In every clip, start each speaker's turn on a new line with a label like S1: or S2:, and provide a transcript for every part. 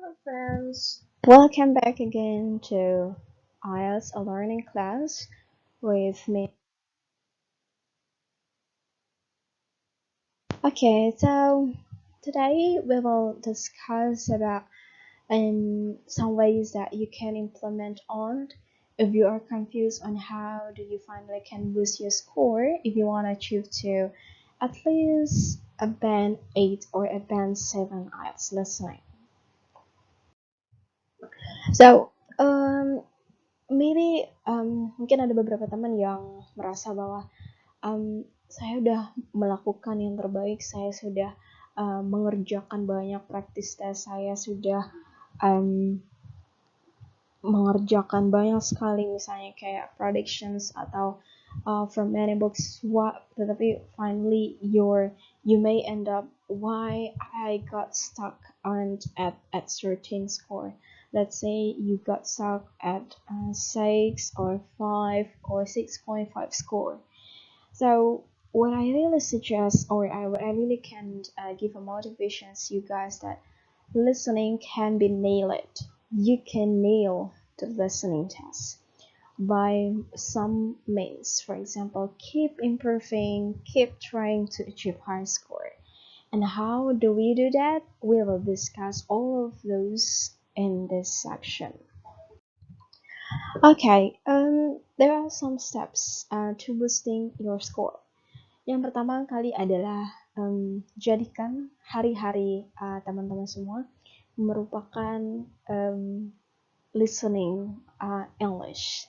S1: Hello friends, welcome back again to IELTS a learning class with me. Okay, so today we will discuss about some ways that you can implement on if you are confused on how do you finally can boost your score if you want to achieve to at least a band 8 or a band 7 IELTS listening. So, maybe mungkin ada beberapa teman yang merasa bahwa saya udah melakukan yang terbaik, saya sudah mengerjakan banyak practice test, saya sudah um, mengerjakan banyak sekali misalnya kayak predictions atau from many books, tetapi finally you may end up why I got stuck on at certain score. Let's say you got stuck at 6 or 5 or 6.5 score. So what I really suggest, or what I really can give a motivation to you guys that listening can be nailed. You can nail the listening test by some means. For example, keep improving, keep trying to achieve high score. And how do we do that? We will discuss all of those in this section. Okay, there are some steps to boosting your score. Yang pertama kali adalah jadikan hari-hari teman-teman semua merupakan listening English.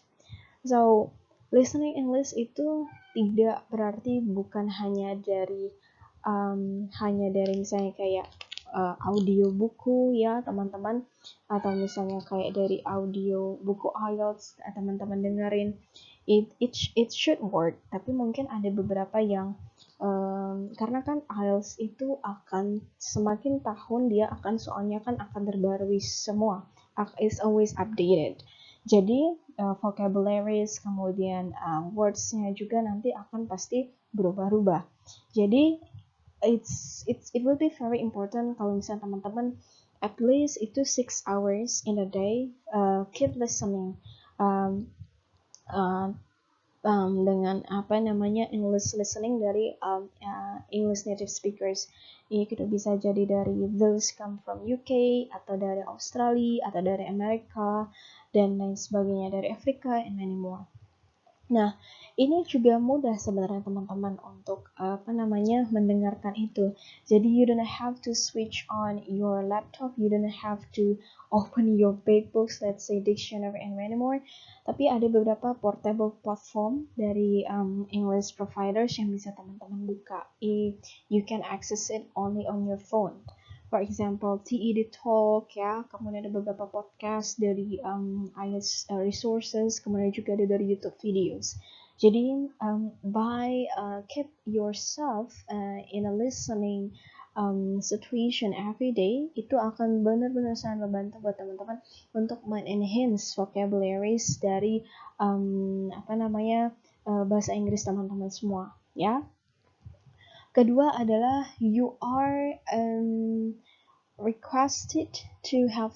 S1: So, listening English itu tidak berarti bukan hanya dari misalnya kayak audio buku ya teman-teman, atau misalnya kayak dari audio buku IELTS teman-teman dengerin. It should work, tapi mungkin ada beberapa yang karena kan IELTS itu akan semakin tahun dia akan soalnya kan akan terbarui semua, is always updated. Jadi vocabularies kemudian words-nya juga nanti akan pasti berubah-ubah. Jadi it will be very important kalau misalnya teman-teman at least itu 6 hours in a day keep listening um, uh, dengan apa namanya English listening dari English native speakers. Ini kita bisa jadi dari those come from UK atau dari Australia atau dari Amerika dan lain sebagainya, dari Afrika and many more. Nah, ini juga mudah sebenarnya teman-teman untuk mendengarkan itu. Jadi you don't have to switch on your laptop, you don't have to open your big books, let's say dictionary and many more. Tapi ada beberapa portable platform dari English providers yang bisa teman-teman buka. You can access it only on your phone. For example, TED Talk ya, kemudian ada beberapa podcast dari IELTS resources, kemudian juga ada dari YouTube videos. Jadi by keep yourself in a listening situation every day, itu akan benar-benar sangat membantu buat teman-teman untuk enhance vocabularies dari bahasa Inggris teman-teman semua ya. Kedua adalah you are requested to have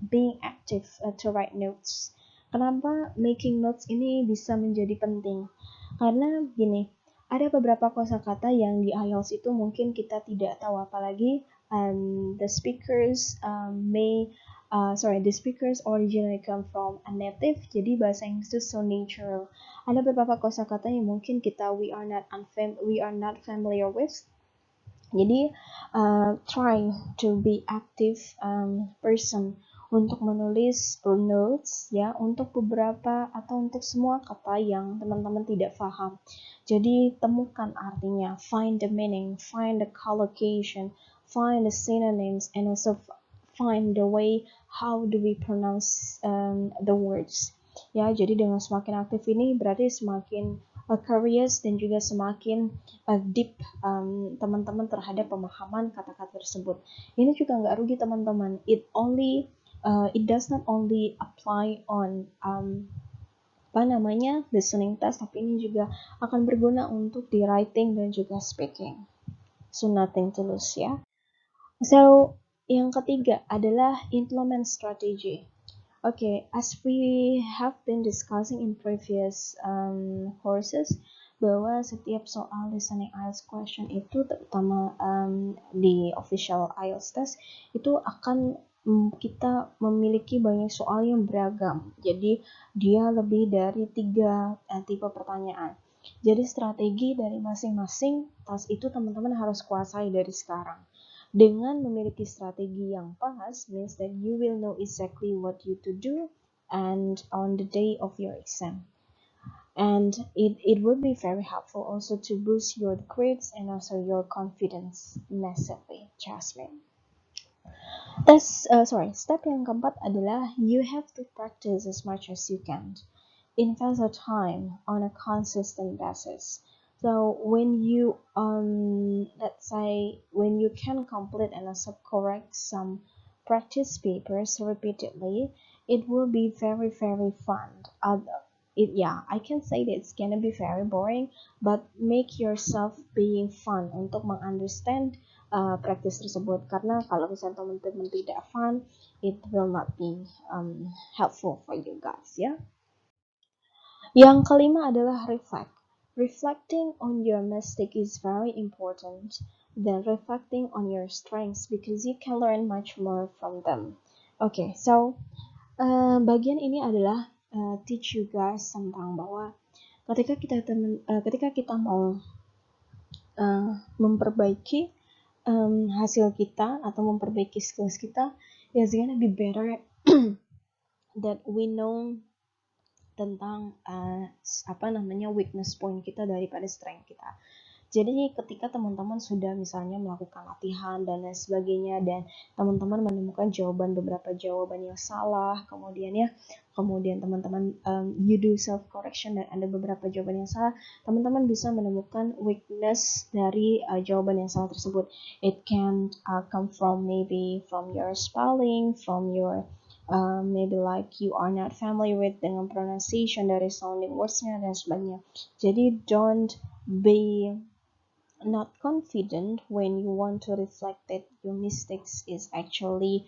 S1: being active to write notes. Kenapa making notes ini bisa menjadi penting? Karena gini, ada beberapa kosakata yang di IELTS itu mungkin kita tidak tahu, apalagi the speakers the speakers originally come from a native, jadi bahasa Inggris itu so natural. Ada beberapa kosakata yang mungkin we are not familiar with. Jadi try to be active person untuk menulis notes ya untuk beberapa atau untuk semua kata yang teman-teman tidak paham. Jadi temukan artinya, find the meaning, find the collocation, find the synonyms, and also find the way how do we pronounce the words. Ya, jadi dengan semakin aktif ini berarti semakin curious dan juga semakin deep teman-teman terhadap pemahaman kata-kata tersebut. Ini juga nggak rugi teman-teman. It does not only apply on listening test, tapi ini juga akan berguna untuk di writing dan juga speaking. So nothing to lose ya. So Yang ketiga adalah implement strategy. Okay, as we have been discussing in previous courses, bahwa setiap soal listening IELTS question itu, terutama di official IELTS test, itu akan kita memiliki banyak soal yang beragam. Jadi dia lebih dari 3 tipe pertanyaan. Jadi strategi dari masing-masing tas itu teman-teman harus kuasai dari sekarang. Dengan memiliki strategi yang pas means that you will know exactly what you to do and on the day of your exam. And it will be very helpful also to boost your grades and also your confidence massively, trust me. Step yang keempat adalah you have to practice as much as you can. Invest your time on a consistent basis. So when you let's say when you can complete and also correct some practice papers repeatedly, it will be very fun. I can say that it's gonna be very boring, but make yourself being fun untuk mengunderstand practice tersebut, karena kalau misalnya teman-teman tidak fun, it will not be helpful for you guys ya. Yang kelima adalah reflect. Reflecting on your mistake is very important than reflecting on your strengths because you can learn much more from them. Okay, so bagian ini adalah teach you guys tentang bahwa ketika kita mau memperbaiki hasil kita atau memperbaiki skills kita, it's gonna be better that we know tentang weakness point kita daripada strength kita. Jadi ketika teman-teman sudah misalnya melakukan latihan dan lain sebagainya dan teman-teman menemukan beberapa jawaban yang salah, kemudian teman-teman you do self correction dan ada beberapa jawaban yang salah, teman-teman bisa menemukan weakness dari jawaban yang salah tersebut. It can come from maybe from your spelling, from your maybe like you are not familiar with dengan pronunciation dari sounding words-nya dan sebagainya. Jadi don't be not confident when you want to reflect that your mistakes is actually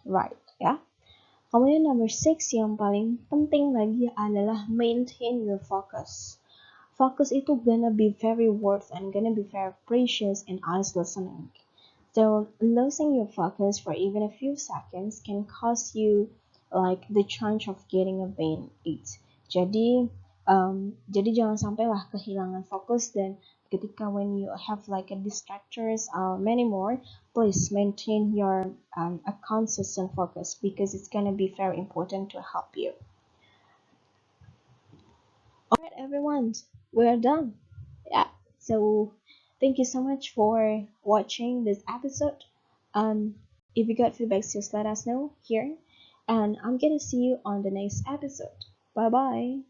S1: right ya. Kemudian number 6 yang paling penting lagi adalah maintain your focus. Focus itu gonna be very worth and gonna be very precious in IELTS listening. So losing your focus for even a few seconds can cause you like the chance of getting a brain ache. Jadi jangan sampailah kehilangan fokus, dan ketika when you have like a distractors many more, please maintain your a consistent focus because it's gonna be very important to help you. Alright everyone, we're done. Yeah, so thank you so much for watching this episode. If you got feedbacks, just let us know here, and I'm gonna see you on the next episode. Bye bye.